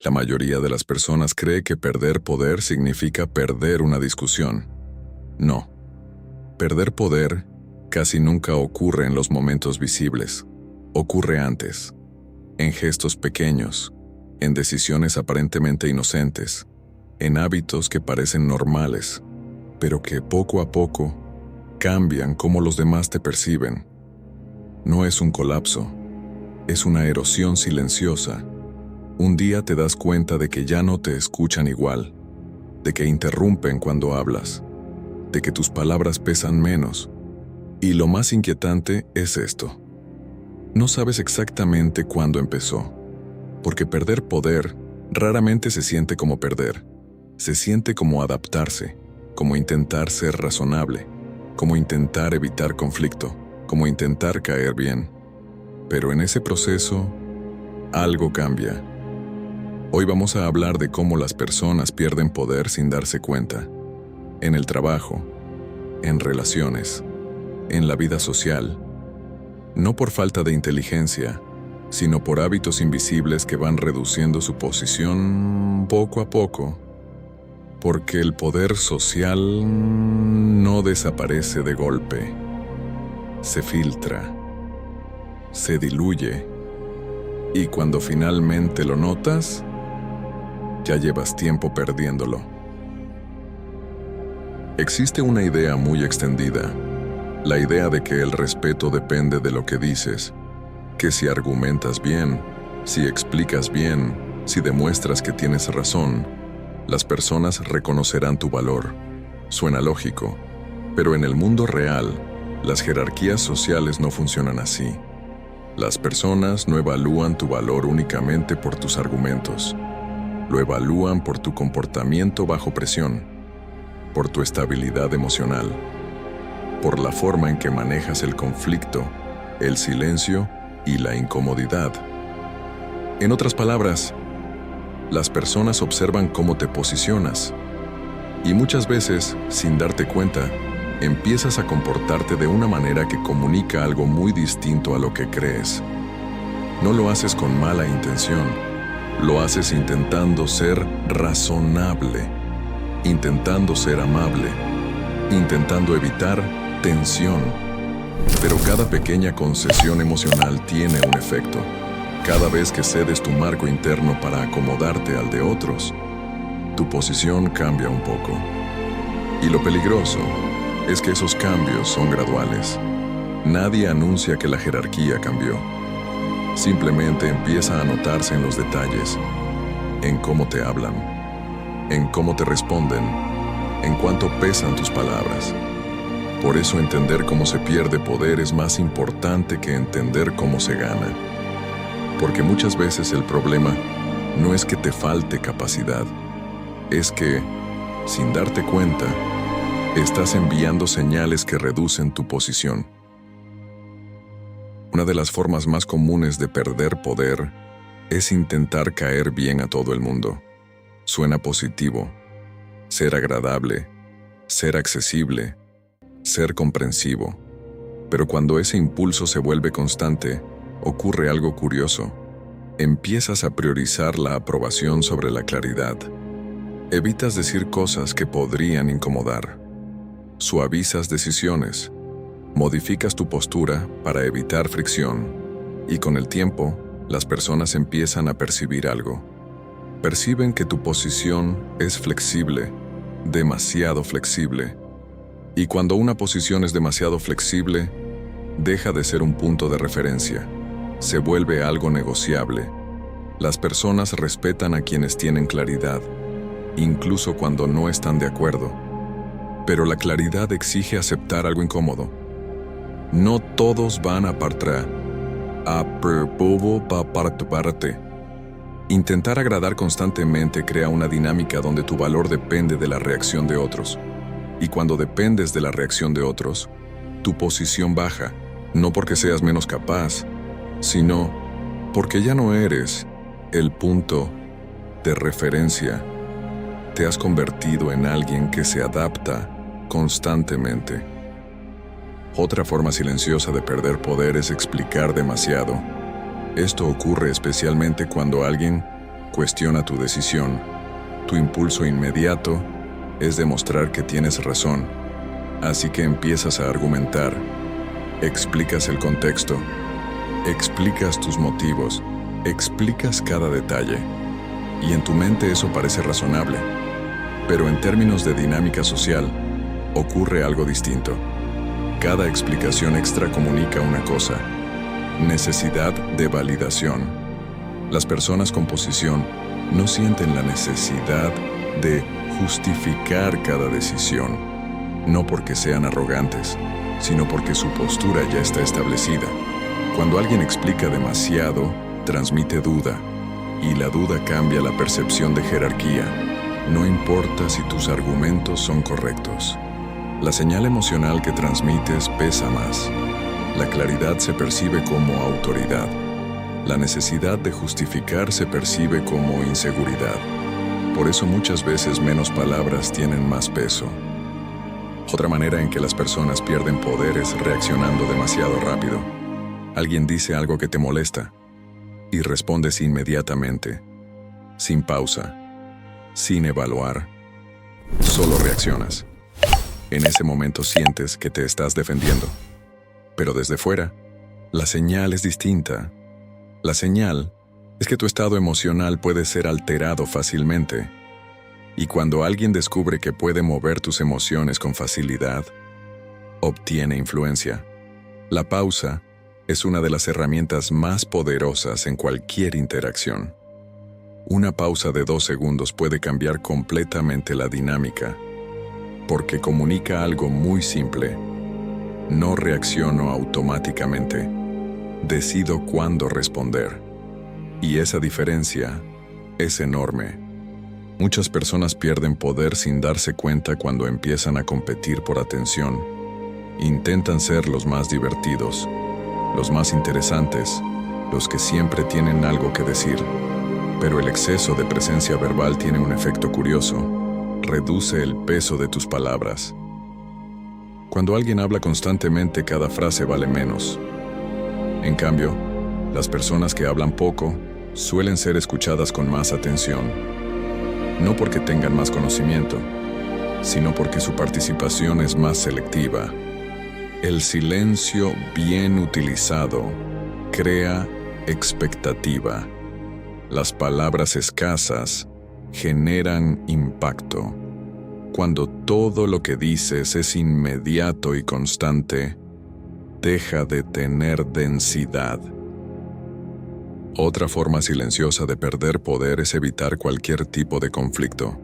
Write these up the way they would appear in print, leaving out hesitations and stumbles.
La mayoría de las personas cree que perder poder significa perder una discusión. No. Perder poder casi nunca ocurre en los momentos visibles. Ocurre antes, en gestos pequeños, en decisiones aparentemente inocentes, en hábitos que parecen normales, pero que poco a poco cambian cómo los demás te perciben. No es un colapso, es una erosión silenciosa. Un día te das cuenta de que ya no te escuchan igual, de que interrumpen cuando hablas, de que tus palabras pesan menos. Y lo más inquietante es esto. No sabes exactamente cuándo empezó, porque perder poder raramente se siente como perder. Se siente como adaptarse, como intentar ser razonable, como intentar evitar conflicto, como intentar caer bien. Pero en ese proceso, algo cambia. Hoy vamos a hablar de cómo las personas pierden poder sin darse cuenta. En el trabajo, en relaciones, en la vida social. No por falta de inteligencia, sino por hábitos invisibles que van reduciendo su posición poco a poco. Porque el poder social no desaparece de golpe. Se filtra, se diluye, y cuando finalmente lo notas, ya llevas tiempo perdiéndolo. Existe una idea muy extendida, la idea de que el respeto depende de lo que dices, que si argumentas bien, si explicas bien, si demuestras que tienes razón, las personas reconocerán tu valor. Suena lógico, pero en el mundo real, las jerarquías sociales no funcionan así. Las personas no evalúan tu valor únicamente por tus argumentos. Lo evalúan por tu comportamiento bajo presión, por tu estabilidad emocional, por la forma en que manejas el conflicto, el silencio y la incomodidad. En otras palabras, las personas observan cómo te posicionas y muchas veces, sin darte cuenta, empiezas a comportarte de una manera que comunica algo muy distinto a lo que crees. No lo haces con mala intención, lo haces intentando ser razonable, intentando ser amable, intentando evitar tensión. Pero cada pequeña concesión emocional tiene un efecto. Cada vez que cedes tu marco interno para acomodarte al de otros, tu posición cambia un poco. Y lo peligroso es que esos cambios son graduales. Nadie anuncia que la jerarquía cambió. Simplemente empieza a notarse en los detalles, en cómo te hablan, en cómo te responden, en cuánto pesan tus palabras. Por eso entender cómo se pierde poder es más importante que entender cómo se gana. Porque muchas veces el problema no es que te falte capacidad, es que, sin darte cuenta, estás enviando señales que reducen tu posición. Una de las formas más comunes de perder poder es intentar caer bien a todo el mundo. Suena positivo, ser agradable, ser accesible, ser comprensivo. Pero cuando ese impulso se vuelve constante, ocurre algo curioso. Empiezas a priorizar la aprobación sobre la claridad. Evitas decir cosas que podrían incomodar. Suavizas decisiones. Modificas tu postura para evitar fricción. Y con el tiempo, las personas empiezan a percibir algo. Perciben que tu posición es flexible, demasiado flexible. Y cuando una posición es demasiado flexible, deja de ser un punto de referencia. Se vuelve algo negociable. Las personas respetan a quienes tienen claridad, incluso cuando no están de acuerdo. Pero la claridad exige aceptar algo incómodo. No todos van a partir parte. Intentar agradar constantemente crea una dinámica donde tu valor depende de la reacción de otros. Y cuando dependes de la reacción de otros, tu posición baja, no porque seas menos capaz, sino porque ya no eres el punto de referencia. Te has convertido en alguien que se adapta constantemente. Otra forma silenciosa de perder poder es explicar demasiado. Esto ocurre especialmente cuando alguien cuestiona tu decisión. Tu impulso inmediato es demostrar que tienes razón. Así que empiezas a argumentar, explicas el contexto, explicas tus motivos, explicas cada detalle. Y en tu mente eso parece razonable. Pero en términos de dinámica social, ocurre algo distinto. Cada explicación extra comunica una cosa: necesidad de validación. Las personas con posición no sienten la necesidad de justificar cada decisión, no porque sean arrogantes, sino porque su postura ya está establecida. Cuando alguien explica demasiado, transmite duda, y la duda cambia la percepción de jerarquía. No importa si tus argumentos son correctos. La señal emocional que transmites pesa más. La claridad se percibe como autoridad. La necesidad de justificar se percibe como inseguridad. Por eso muchas veces menos palabras tienen más peso. Otra manera en que las personas pierden poder es reaccionando demasiado rápido. Alguien dice algo que te molesta y respondes inmediatamente, sin pausa, sin evaluar, solo reaccionas. En ese momento sientes que te estás defendiendo. Pero desde fuera, la señal es distinta. La señal es que tu estado emocional puede ser alterado fácilmente. Y cuando alguien descubre que puede mover tus emociones con facilidad, obtiene influencia. La pausa es una de las herramientas más poderosas en cualquier interacción. Una pausa de 2 segundos puede cambiar completamente la dinámica, porque comunica algo muy simple. No reacciono automáticamente. Decido cuándo responder. Y esa diferencia es enorme. Muchas personas pierden poder sin darse cuenta cuando empiezan a competir por atención. Intentan ser los más divertidos, los más interesantes, los que siempre tienen algo que decir. Pero el exceso de presencia verbal tiene un efecto curioso. Reduce el peso de tus palabras. Cuando alguien habla constantemente, cada frase vale menos. En cambio, las personas que hablan poco suelen ser escuchadas con más atención. No porque tengan más conocimiento, sino porque su participación es más selectiva. El silencio bien utilizado crea expectativa. Las palabras escasas generan impacto. Cuando todo lo que dices es inmediato y constante, deja de tener densidad. Otra forma silenciosa de perder poder es evitar cualquier tipo de conflicto.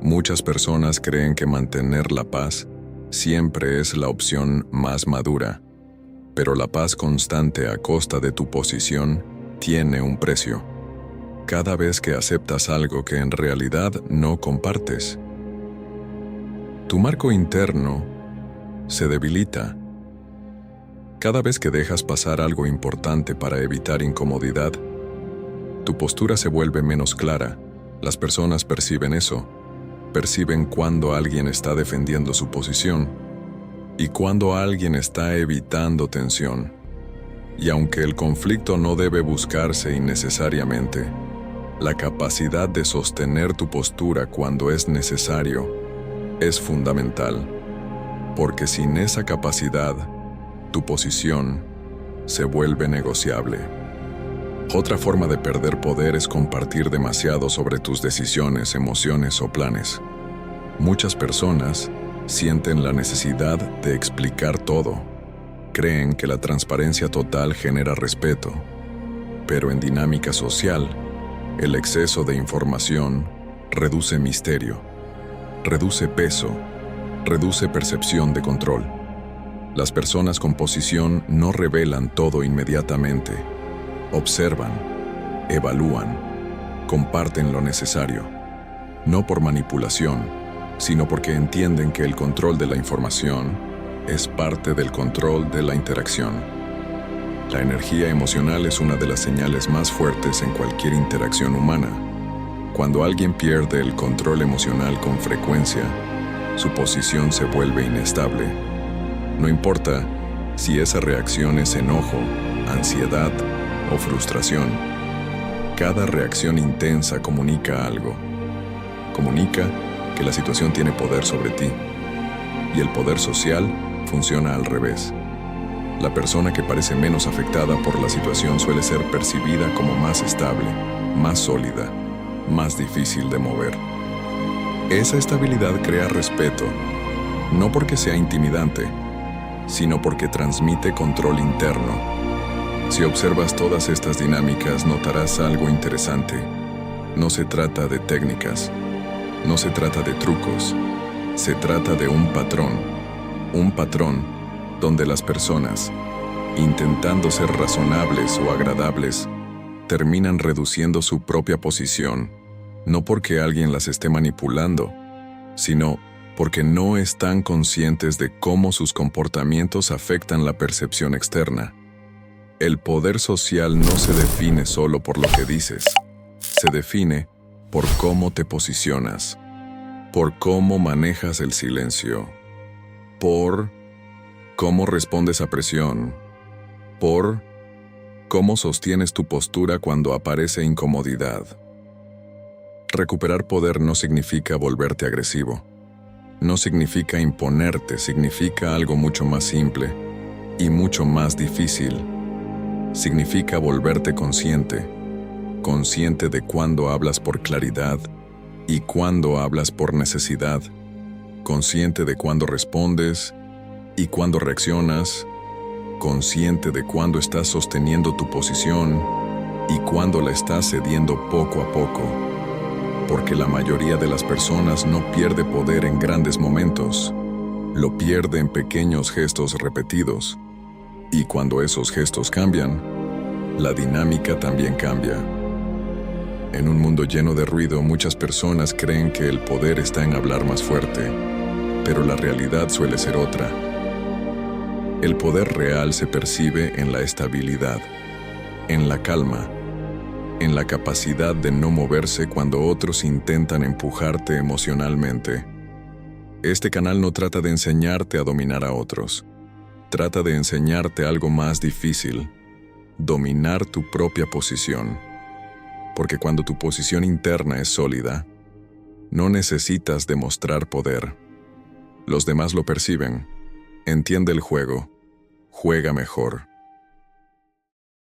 Muchas personas creen que mantener la paz siempre es la opción más madura, pero la paz constante a costa de tu posición tiene un precio. Cada vez que aceptas algo que en realidad no compartes, tu marco interno se debilita. Cada vez que dejas pasar algo importante para evitar incomodidad, tu postura se vuelve menos clara. Las personas perciben eso. Perciben cuando alguien está defendiendo su posición y cuando alguien está evitando tensión. Y aunque el conflicto no debe buscarse innecesariamente, la capacidad de sostener tu postura cuando es necesario es fundamental, porque sin esa capacidad, tu posición se vuelve negociable. Otra forma de perder poder es compartir demasiado sobre tus decisiones, emociones o planes. Muchas personas sienten la necesidad de explicar todo. Creen que la transparencia total genera respeto, pero en dinámica social, el exceso de información reduce misterio, reduce peso, reduce percepción de control. Las personas con posición no revelan todo inmediatamente. Observan, evalúan, comparten lo necesario. No por manipulación, sino porque entienden que el control de la información es parte del control de la interacción. La energía emocional es una de las señales más fuertes en cualquier interacción humana. Cuando alguien pierde el control emocional con frecuencia, su posición se vuelve inestable. No importa si esa reacción es enojo, ansiedad o frustración. Cada reacción intensa comunica algo. Comunica que la situación tiene poder sobre ti. Y el poder social funciona al revés. La persona que parece menos afectada por la situación suele ser percibida como más estable, más sólida, más difícil de mover. Esa estabilidad crea respeto, no porque sea intimidante, sino porque transmite control interno. Si observas todas estas dinámicas, notarás algo interesante. No se trata de técnicas, no se trata de trucos, se trata de un patrón donde las personas, intentando ser razonables o agradables, terminan reduciendo su propia posición, no porque alguien las esté manipulando, sino porque no están conscientes de cómo sus comportamientos afectan la percepción externa. El poder social no se define solo por lo que dices, se define por cómo te posicionas, por cómo manejas el silencio, por cómo respondes a presión, por cómo sostienes tu postura cuando aparece incomodidad. Recuperar poder no significa volverte agresivo. No significa imponerte, significa algo mucho más simple y mucho más difícil. Significa volverte consciente de cuándo hablas por claridad y cuándo hablas por necesidad, consciente de cuándo respondes y cuándo reaccionas, consciente de cuándo estás sosteniendo tu posición y cuándo la estás cediendo poco a poco. Porque la mayoría de las personas no pierde poder en grandes momentos, lo pierde en pequeños gestos repetidos. Y cuando esos gestos cambian, la dinámica también cambia. En un mundo lleno de ruido, muchas personas creen que el poder está en hablar más fuerte, pero la realidad suele ser otra. El poder real se percibe en la estabilidad, en la calma, en la capacidad de no moverse cuando otros intentan empujarte emocionalmente. Este canal no trata de enseñarte a dominar a otros. Trata de enseñarte algo más difícil: dominar tu propia posición. Porque cuando tu posición interna es sólida, no necesitas demostrar poder. Los demás lo perciben. Entiende el juego. Juega mejor.